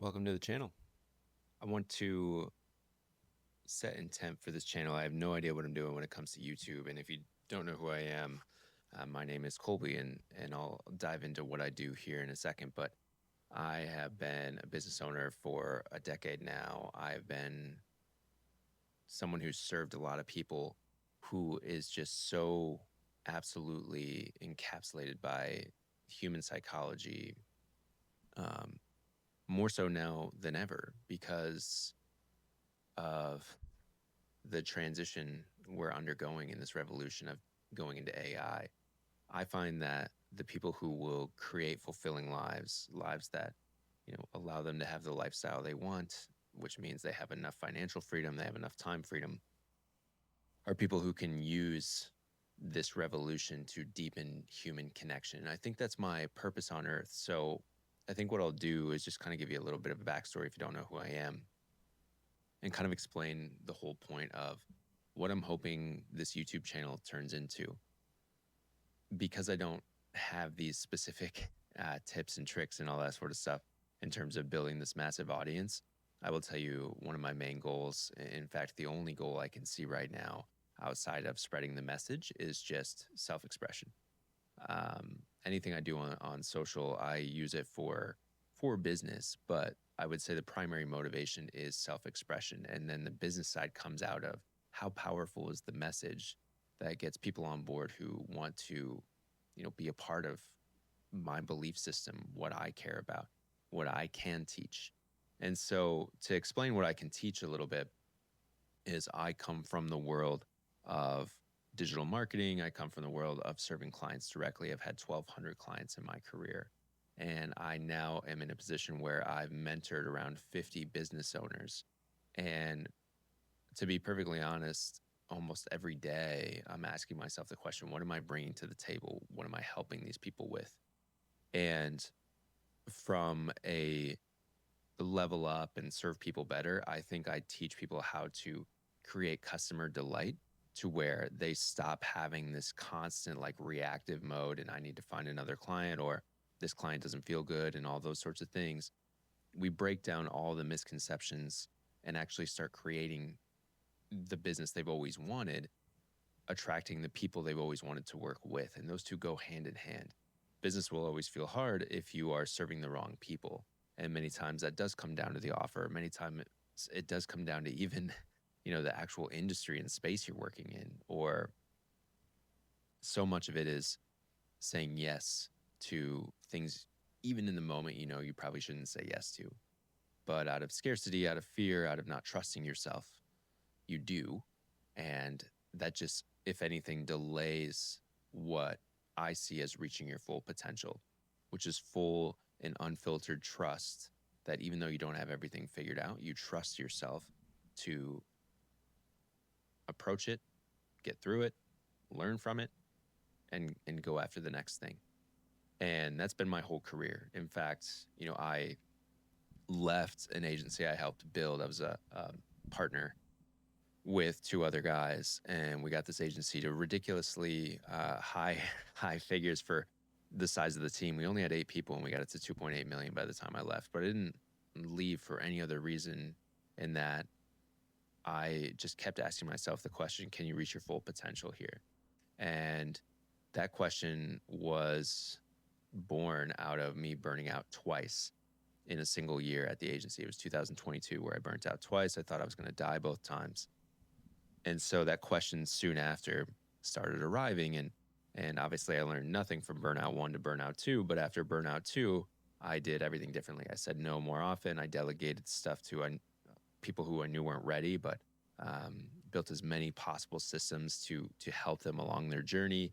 Welcome to the channel. I want to set intent for this channel. I have no idea what I'm doing when it comes to YouTube. And if you don't know who I am, my name is Colby, and I'll dive into what I do here in a second. But I have been a business owner for a decade now. I've been someone who's served a lot of people, who is just so absolutely encapsulated by human psychology, more so now than ever because of the transition we're undergoing in this revolution of going into AI. I find that the people who will create fulfilling lives that, allow them to have the lifestyle they want, which means they have enough financial freedom, they have enough time freedom, are people who can use this revolution to deepen human connection. And I think that's my purpose on earth. So I think what I'll do is just kind of give you a little bit of a backstory if you don't know who I am, and kind of explain the whole point of what I'm hoping this YouTube channel turns into. Because I don't have these specific tips and tricks and all that sort of stuff in terms of building this massive audience, I will tell you one of my main goals, in fact, the only goal I can see right now outside of spreading the message, is just self-expression. Anything I do on social, I use it for business, but I would say the primary motivation is self-expression. And then the business side comes out of how powerful is the message that gets people on board who want to, be a part of my belief system, what I care about, what I can teach. And so to explain what I can teach a little bit is I come from the world of digital marketing. I come from the world of serving clients directly. I've had 1,200 clients in my career. And I now am in a position where I've mentored around 50 business owners. And to be perfectly honest, almost every day I'm asking myself the question, what am I bringing to the table? What am I helping these people with? And from a level up and serve people better, I think I teach people how to create customer delight to where they stop having this constant like reactive mode and I need to find another client, or this client doesn't feel good, and all those sorts of things. We break down all the misconceptions and actually start creating the business they've always wanted, attracting the people they've always wanted to work with. And those two go hand in hand. Business will always feel hard if you are serving the wrong people. And many times that does come down to the offer. Many times it does come down to even, the actual industry and space you're working in. Or so much of it is saying yes to things, even in the moment, you probably shouldn't say yes to. But out of scarcity, out of fear, out of not trusting yourself, you do. And that just, if anything, delays what I see as reaching your full potential, which is full and unfiltered trust that even though you don't have everything figured out, you trust yourself to approach it, get through it, learn from it, and go after the next thing. And that's been my whole career. In fact, I left an agency I helped build. I was a partner with two other guys, and we got this agency to ridiculously high figures for the size of the team. We only had 8 people, and we got it to 2.8 million by the time I left. But I didn't leave for any other reason in that I just kept asking myself the question, can you reach your full potential here? And that question was born out of me burning out twice in a single year at the agency. It was 2022 where I burnt out twice. I thought I was going to die both times. And so that question soon after started arriving. And obviously I learned nothing from burnout 1 to burnout 2. But after burnout 2, I did everything differently. I said no more often. I delegated stuff to people who I knew weren't ready, but built as many possible systems to help them along their journey.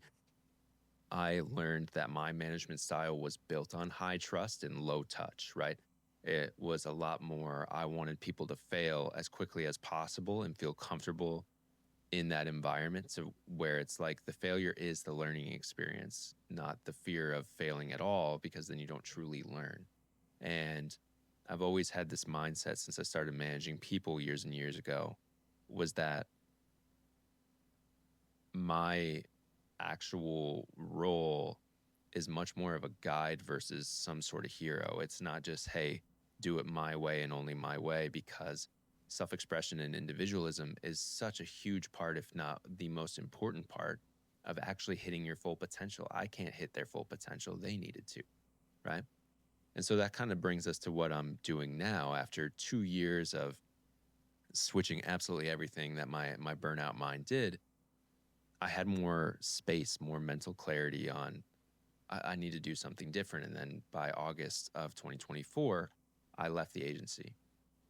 I learned that my management style was built on high trust and low touch, right? It was a lot more, I wanted people to fail as quickly as possible and feel comfortable in that environment, so where it's like the failure is the learning experience, not the fear of failing at all, because then you don't truly learn. And I've always had this mindset since I started managing people years and years ago, was that my actual role is much more of a guide versus some sort of hero. It's not just, hey, do it my way and only my way, because self-expression and individualism is such a huge part, if not the most important part, of actually hitting your full potential. I can't hit their full potential. They needed to, right? And so that kind of brings us to what I'm doing now after 2 years of switching absolutely everything that my burnout mind did. I had more space, more mental clarity on I need to do something different. And then by August of 2024, I left the agency.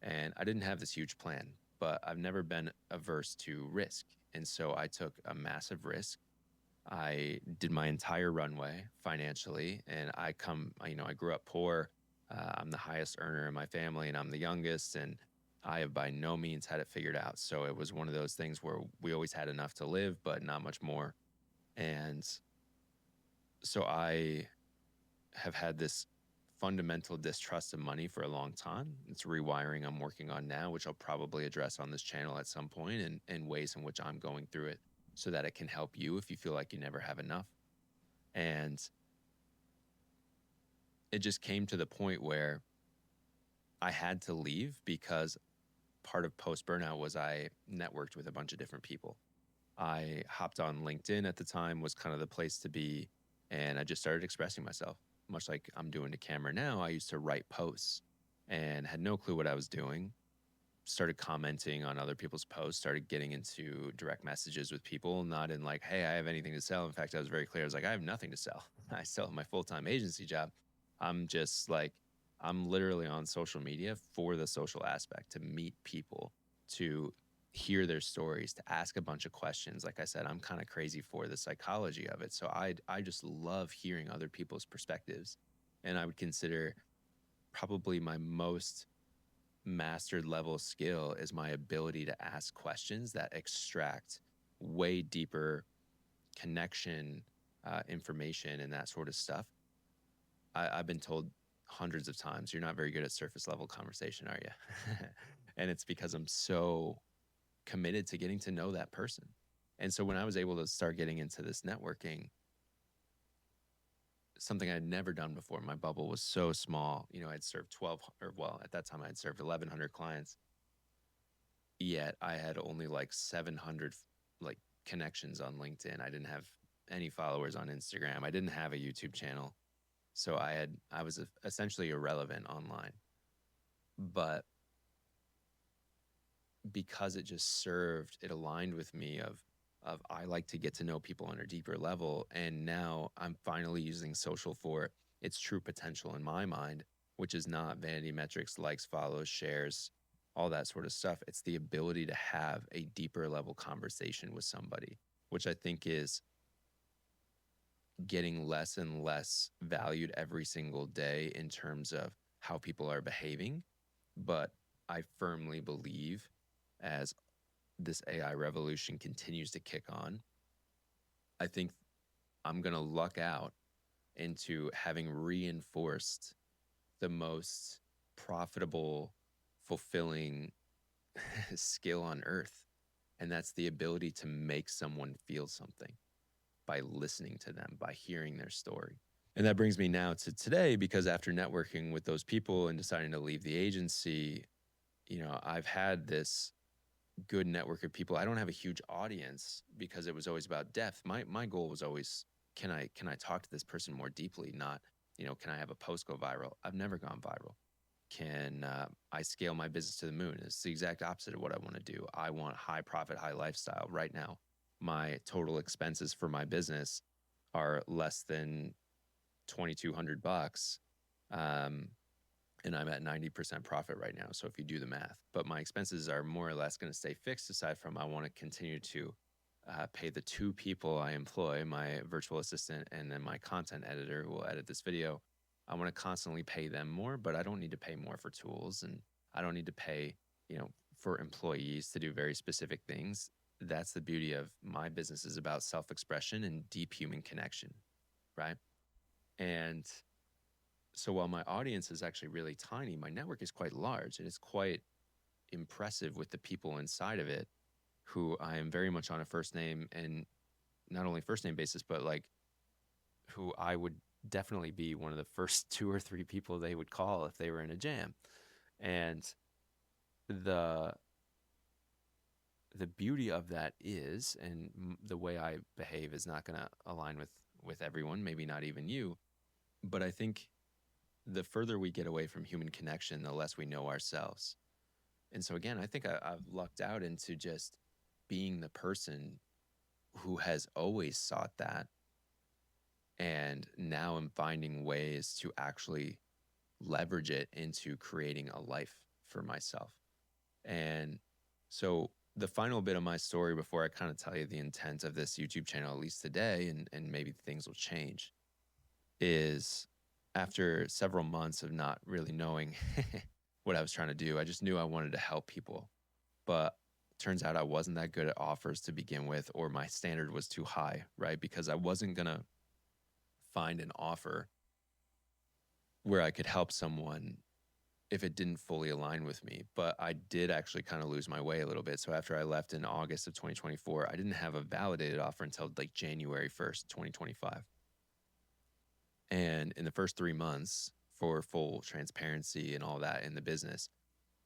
And I didn't have this huge plan, but I've never been averse to risk. And so I took a massive risk. I did my entire runway financially, and I grew up poor. I'm the highest earner in my family, and I'm the youngest, and I have by no means had it figured out. So it was one of those things where we always had enough to live, but not much more. And so I have had this fundamental distrust of money for a long time. It's rewiring I'm working on now, which I'll probably address on this channel at some point, and ways in which I'm going through it so that it can help you if you feel like you never have enough. And it just came to the point where I had to leave because part of post burnout was I networked with a bunch of different people. I hopped on LinkedIn at the time, was kind of the place to be. And I just started expressing myself, much like I'm doing to camera now. I used to write posts and had no clue what I was doing. Started commenting on other people's posts, started getting into direct messages with people, not in like, hey, I have anything to sell. In fact, I was very clear. I was like, I have nothing to sell. I still have my full-time agency job. I'm just like, I'm literally on social media for the social aspect, to meet people, to hear their stories, to ask a bunch of questions. Like I said, I'm kind of crazy for the psychology of it. So I just love hearing other people's perspectives. And I would consider probably my most mastered level skill is my ability to ask questions that extract way deeper connection, information, and that sort of stuff. I've been told hundreds of times, you're not very good at surface level conversation, are you? And it's because I'm so committed to getting to know that person. And so when I was able to start getting into this networking, something I'd never done before, my bubble was so small. I'd served 12, or well, at that time I'd served 1,100 clients. Yet I had only like 700 like connections on LinkedIn. I didn't have any followers on Instagram. I didn't have a YouTube channel. So I was essentially irrelevant online. But because it just served, it aligned with me of I like to get to know people on a deeper level. And now I'm finally using social for its true potential in my mind, which is not vanity metrics, likes, follows, shares, all that sort of stuff. It's the ability to have a deeper level conversation with somebody, which I think is getting less and less valued every single day in terms of how people are behaving. But I firmly believe, as this AI revolution continues to kick on, I think I'm going to luck out into having reinforced the most profitable, fulfilling skill on earth. And that's the ability to make someone feel something by listening to them, by hearing their story. And that brings me now to today, because after networking with those people and deciding to leave the agency, I've had this good network of people. I don't have a huge audience because it was always about depth. My goal was always, can I talk to this person more deeply? Not, can I have a post go viral? I've never gone viral. Can I scale my business to the moon? It's the exact opposite of what I want to do. I want high profit, high lifestyle. Right now, my total expenses for my business are less than $2,200. And I'm at 90% profit right now. So if you do the math, but my expenses are more or less going to stay fixed, aside from I want to continue to pay the two people I employ, my virtual assistant and then my content editor who will edit this video. I want to constantly pay them more, but I don't need to pay more for tools, and I don't need to pay, for employees to do very specific things. That's the beauty of my business, is about self-expression and deep human connection, right? And so while my audience is actually really tiny, my network is quite large, and it's quite impressive with the people inside of it, who I am very much on a first name, and not only first name basis, but like who I would definitely be one of the first two or three people they would call if they were in a jam. And the beauty of that is, and the way I behave is not going to align with everyone, maybe not even you, but I think the further we get away from human connection, the less we know ourselves. And so again, I think I've lucked out into just being the person who has always sought that, and now I'm finding ways to actually leverage it into creating a life for myself. And so the final bit of my story before I kind of tell you the intent of this YouTube channel, at least today, and maybe things will change, is after several months of not really knowing what I was trying to do, I just knew I wanted to help people. But turns out I wasn't that good at offers to begin with, or my standard was too high, right? Because I wasn't going to find an offer where I could help someone if it didn't fully align with me. But I did actually kind of lose my way a little bit. So after I left in August of 2024, I didn't have a validated offer until like January 1st, 2025. And in the first 3 months, for full transparency and all that in the business,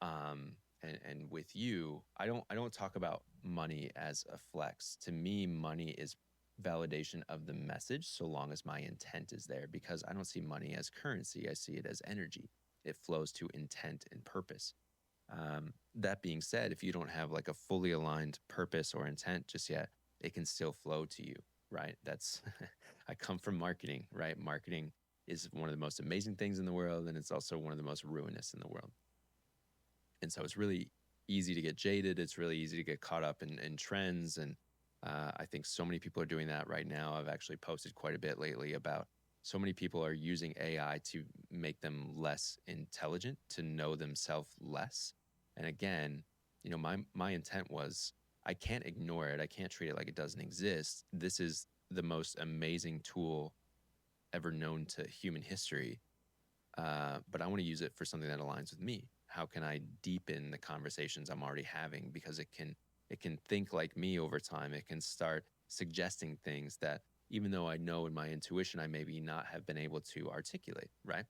and with you, I don't talk about money as a flex. To me, money is validation of the message, so long as my intent is there, because I don't see money as currency. I see it as energy. It flows to intent and purpose. That being said, if you don't have like a fully aligned purpose or intent just yet, it can still flow to you, right? That's I come from marketing, right? Marketing is one of the most amazing things in the world, and it's also one of the most ruinous in the world. And so it's really easy to get jaded. It's really easy to get caught up in trends. And I think so many people are doing that right now. I've actually posted quite a bit lately about so many people are using AI to make them less intelligent, to know themselves less. And again, my intent was I can't ignore it. I can't treat it like it doesn't exist. This is the most amazing tool ever known to human history, but I want to use it for something that aligns with me. How can I deepen the conversations I'm already having? Because it can think like me over time. It can start suggesting things that, even though I know in my intuition I maybe not have been able to articulate, right?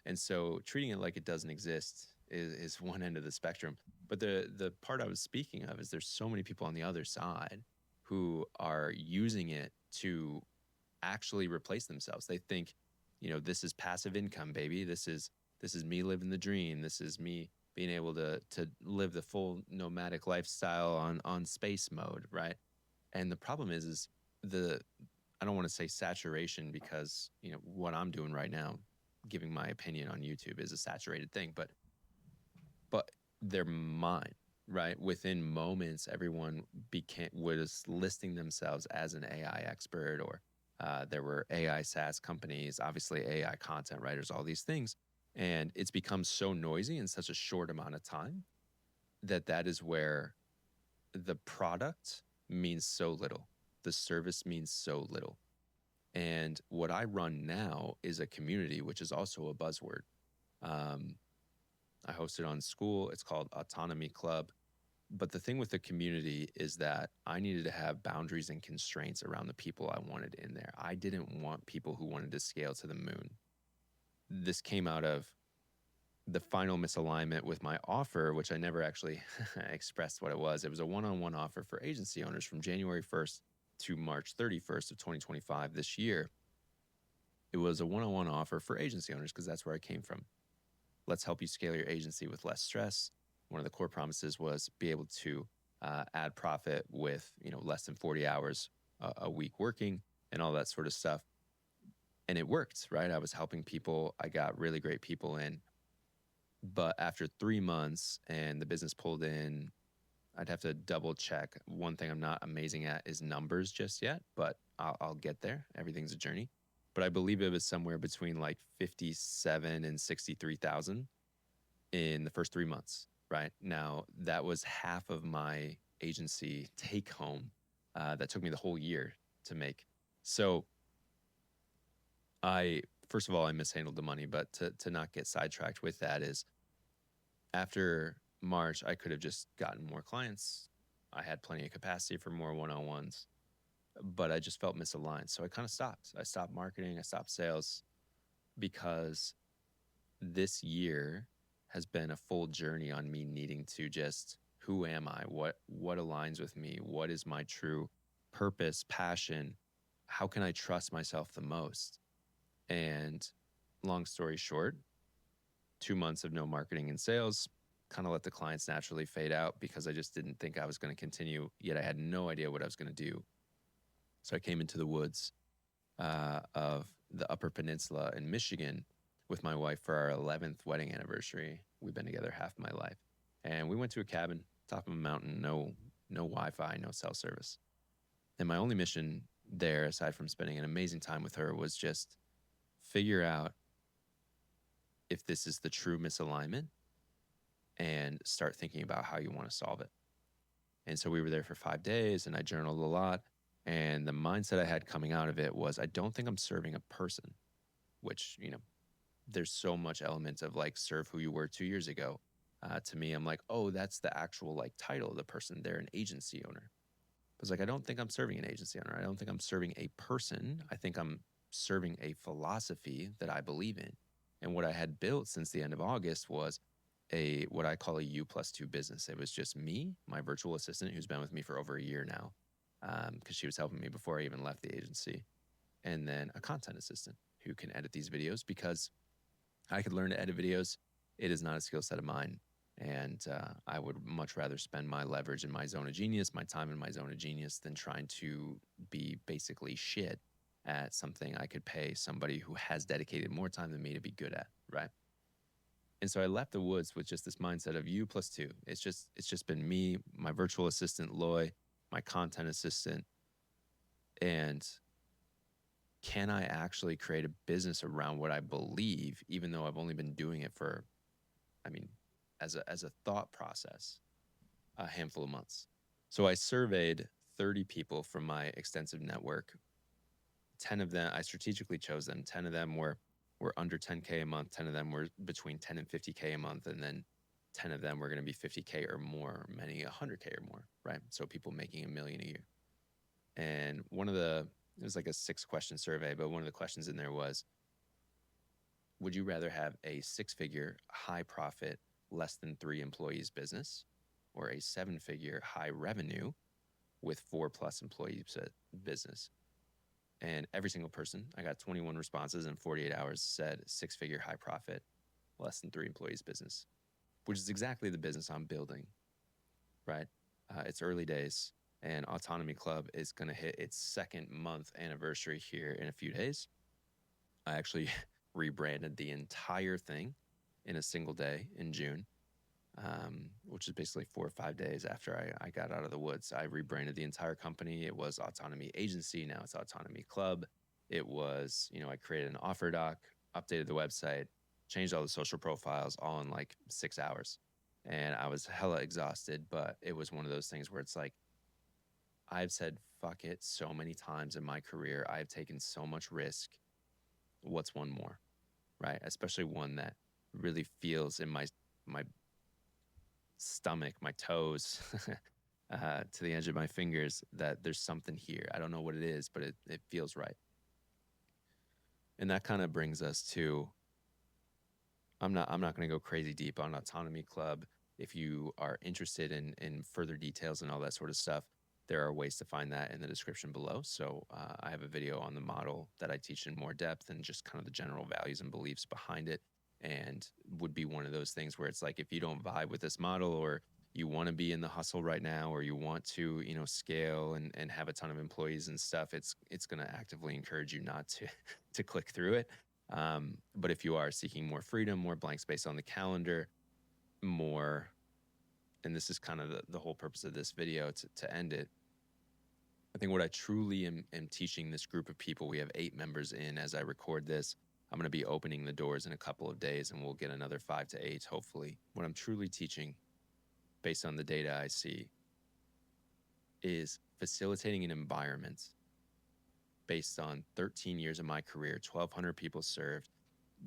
And so treating it like it doesn't exist is one end of the spectrum. But the part I was speaking of is there's so many people on the other side who are using it to actually replace themselves. They think, this is passive income, baby. This is me living the dream. This is me being able to live the full nomadic lifestyle on space mode, right? And the problem is the I don't want to say saturation, because what I'm doing right now, giving my opinion on YouTube, is a saturated thing, but their mind, right? Within moments, everyone was listing themselves as an AI expert, or there were AI SaaS companies, obviously AI content writers, all these things. And it's become so noisy in such a short amount of time that is where the product means so little. The service means so little. And what I run now is a community, which is also a buzzword. Um, I host it on school. It's called Autonomy Club. But the thing with the community is that I needed to have boundaries and constraints around the people I wanted in there. I didn't want people who wanted to scale to the moon. This came out of the final misalignment with my offer, which I never actually expressed what it was. It was a one-on-one offer for agency owners from January 1st to March 31st of 2025 this year. It was a one-on-one offer for agency owners because that's where I came from. Let's help you scale your agency with less stress. One of the core promises was be able to add profit with less than 40 hours a week working and all that sort of stuff. And it worked, right? I was helping people. I got really great people in. But after 3 months and the business pulled in, I'd have to double check. One thing I'm not amazing at is numbers just yet, but I'll get there. Everything's a journey. But I believe it was somewhere between like 57 and 63,000 in the first 3 months, right? Now, that was half of my agency take home that took me the whole year to make. So first of all, I mishandled the money, but to not get sidetracked with that is, after March, I could have just gotten more clients. I had plenty of capacity for more one-on-ones, but I just felt misaligned. So I kind of stopped. I stopped marketing. I stopped sales, because this year has been a full journey on me needing to just, who am I? What aligns with me? What is my true purpose, passion? How can I trust myself the most? And long story short, 2 months of no marketing and sales, kind of let the clients naturally fade out because I just didn't think I was going to continue, yet I had no idea what I was going to do. So I came into the woods of the Upper Peninsula in Michigan with my wife for our 11th wedding anniversary. We've been together half my life. And we went to a cabin, top of a mountain, no Wi-Fi, no cell service. And my only mission there, aside from spending an amazing time with her, was just figure out if this is the true misalignment and start thinking about how you want to solve it. And so we were there for 5 days and I journaled a lot. And the mindset I had coming out of it was, I don't think I'm serving a person, which, there's so much elements of like serve who you were 2 years ago. To me, I'm like, oh, that's the actual like title of the person. They're an agency owner. I was like, I don't think I'm serving an agency owner. I don't think I'm serving a person. I think I'm serving a philosophy that I believe in. And what I had built since the end of August was what I call a U+2 business. It was just me, my virtual assistant, who's been with me for over a year now, because she was helping me before I even left the agency, and then a content assistant who can edit these videos because I could learn to edit videos. It is not a skill set of mine. And I would much rather spend my leverage in my zone of genius, my time in my zone of genius, than trying to be basically shit at something I could pay somebody who has dedicated more time than me to be good at, right? And so I left the woods with just this mindset of U+2. It's just been me, my virtual assistant, Loy, my content assistant, and can I actually create a business around what I believe, even though I've only been doing it for, as a thought process, a handful of months. So I surveyed 30 people from my extensive network. 10 of them, I strategically chose them. 10 of them were under 10K a month. 10 of them were between 10 and 50K a month. And then 10 of them were going to be 50K or more, many 100K or more, right? So people making $1 million a year. And it was like a 6-question survey, but one of the questions in there was, would you rather have a 6-figure, high profit, less than 3 employees business, or a 7-figure, high revenue with 4+ employees business? And every single person, I got 21 responses in 48 hours, said 6-figure, high profit, less than 3 employees business, which is exactly the business I'm building, right? It's early days. And Autonomy Club is going to hit its 2nd month anniversary here in a few days. I actually rebranded the entire thing in a single day in June, which is basically 4 or 5 days after I got out of the woods. I rebranded the entire company. It was Autonomy Agency. Now it's Autonomy Club. It was, I created an offer doc, updated the website, changed all the social profiles, all in like 6 hours. And I was hella exhausted, but it was one of those things where it's like, I've said fuck it so many times in my career. I've taken so much risk. What's one more, right? Especially one that really feels in my stomach, my toes, to the edge of my fingers, that there's something here. I don't know what it is, but it feels right. And that kind of brings us to, I'm not going to go crazy deep on Autonomy Club. If you are interested in further details and all that sort of stuff, there are ways to find that in the description below. So I have a video on the model that I teach in more depth and just kind of the general values and beliefs behind it. And would be one of those things where it's like, if you don't vibe with this model, or you want to be in the hustle right now, or you want to, scale and have a ton of employees and stuff, it's going to actively encourage you not to click through it. But if you are seeking more freedom, more blank space on the calendar, more, and this is kind of the whole purpose of this video to end it, I think what I truly am teaching this group of people, we have 8 members in as I record this. I'm going to be opening the doors in a couple of days, and we'll get another 5 to 8, hopefully. What I'm truly teaching, based on the data I see, is facilitating an environment based on 13 years of my career, 1,200 people served,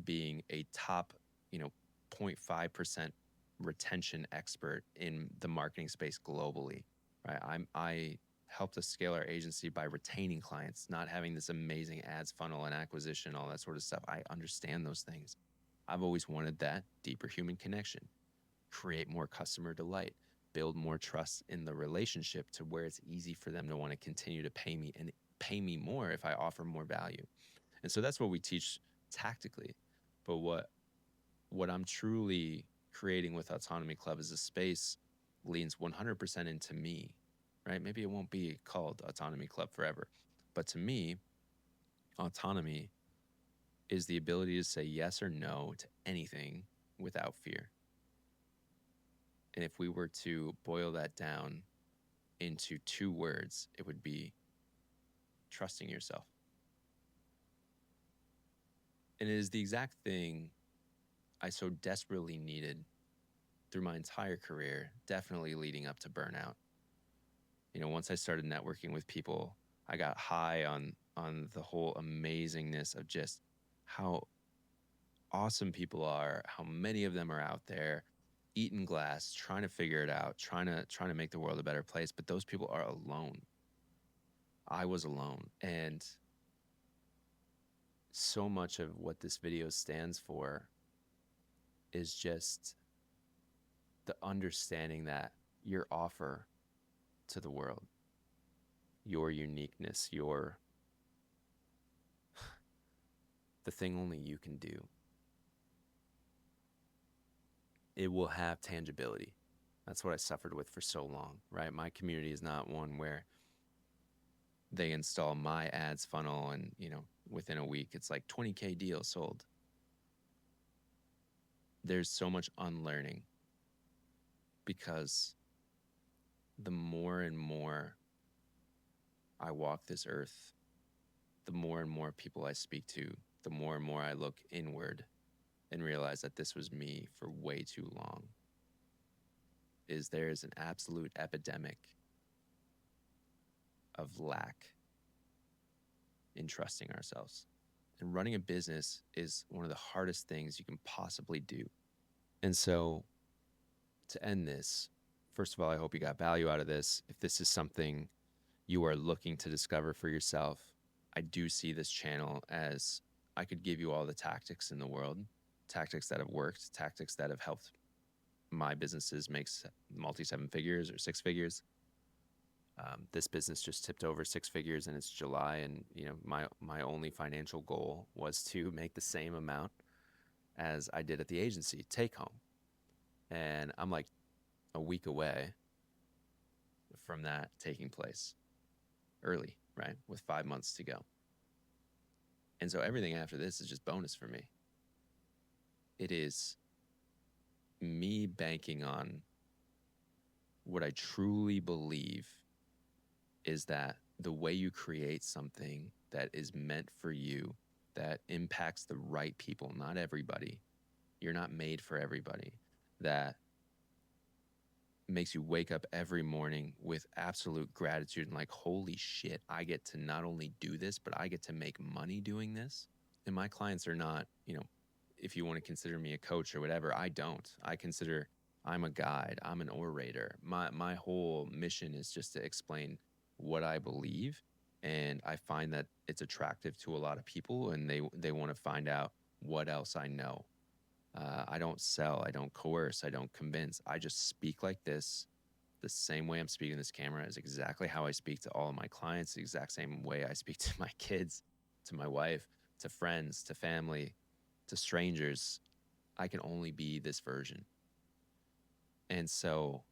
being a top, 0.5% retention expert in the marketing space globally, right? I helped us scale our agency by retaining clients, not having this amazing ads funnel and acquisition, all that sort of stuff. I understand those things. I've always wanted that deeper human connection, create more customer delight, build more trust in the relationship to where it's easy for them to want to continue to pay me and pay me more if I offer more value. And so that's what we teach tactically. But what I'm truly creating with Autonomy Club is a space leans 100% into me, right? Maybe it won't be called Autonomy Club forever, but to me, autonomy is the ability to say yes or no to anything without fear. And if we were to boil that down into 2 words, it would be trusting yourself. And it is the exact thing I so desperately needed through my entire career, definitely leading up to burnout. You know, once I started networking with people, I got high on the whole amazingness of just how awesome people are, how many of them are out there eating glass, trying to figure it out, trying to make the world a better place, but those people are alone. I was alone. And so much of what this video stands for is just the understanding that your offer to the world, your uniqueness, the thing only you can do, it will have tangibility. That's what I suffered with for so long, right? My community is not one where they install my ads funnel and, you know, within a week it's like 20K deal sold. There's so much unlearning because the more and more I walk this earth, the more and more people I speak to, the more and more I look inward and realize that this was me for way too long. There is an absolute epidemic of lack in trusting ourselves. And running a business is one of the hardest things you can possibly do. And so to end this, first of all, I hope you got value out of this. If this is something you are looking to discover for yourself, I do see this channel as I could give you all the tactics in the world, tactics that have worked, tactics that have helped my businesses make multi 7 figures or 6 figures. This business just tipped over 6 figures and it's July, and you know my only financial goal was to make the same amount as I did at the agency, take home, and I'm like a week away from that taking place early, right? With 5 months to go. And so everything after this is just bonus for me. It is me banking on what I truly believe is that the way you create something that is meant for you, that impacts the right people, not everybody. You're not made for everybody. That makes you wake up every morning with absolute gratitude and like, holy shit, I get to not only do this, but I get to make money doing this. And my clients are not, you know, if you want to consider me a coach or whatever, I don't. I consider I'm a guide, I'm an orator. My whole mission is just to explain what I believe. And I find that it's attractive to a lot of people, and they want to find out what else I know. I don't sell, I don't coerce, I don't convince. I just speak like this. The same way I'm speaking to this camera is exactly how I speak to all of my clients, the exact same way I speak to my kids, to my wife, to friends, to family, to strangers. I can only be this version. And so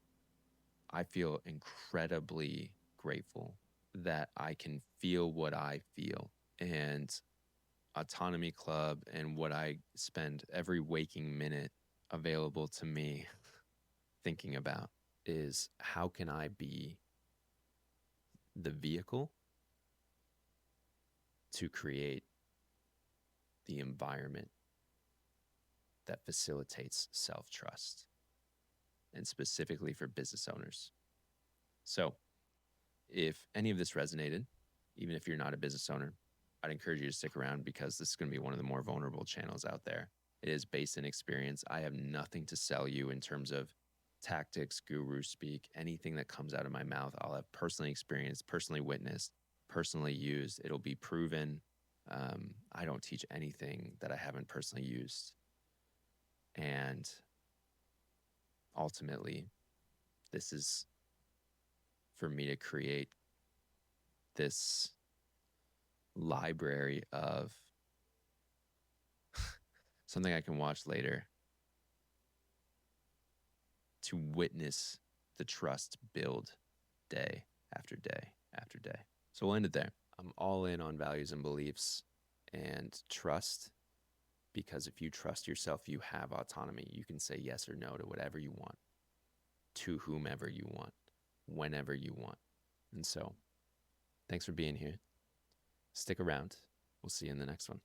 I feel incredibly grateful that I can feel what I feel. And Autonomy Club and what I spend every waking minute available to me thinking about is how can I be the vehicle to create the environment that facilitates self-trust, and specifically for business owners. So if any of this resonated, even if you're not a business owner, I'd encourage you to stick around because this is going to be one of the more vulnerable channels out there. It is based in experience. I have nothing to sell you in terms of tactics, guru speak, anything that comes out of my mouth. I'll have personally experienced, personally witnessed, personally used. It'll be proven. I don't teach anything that I haven't personally used. And ultimately, this is for me to create this library of something I can watch later to witness the trust build day after day after day. So we'll end it there. I'm all in on values and beliefs and trust, because if you trust yourself, you have autonomy. You can say yes or no to whatever you want, to whomever you want, whenever you want. And so, thanks for being here. Stick around. We'll see you in the next one.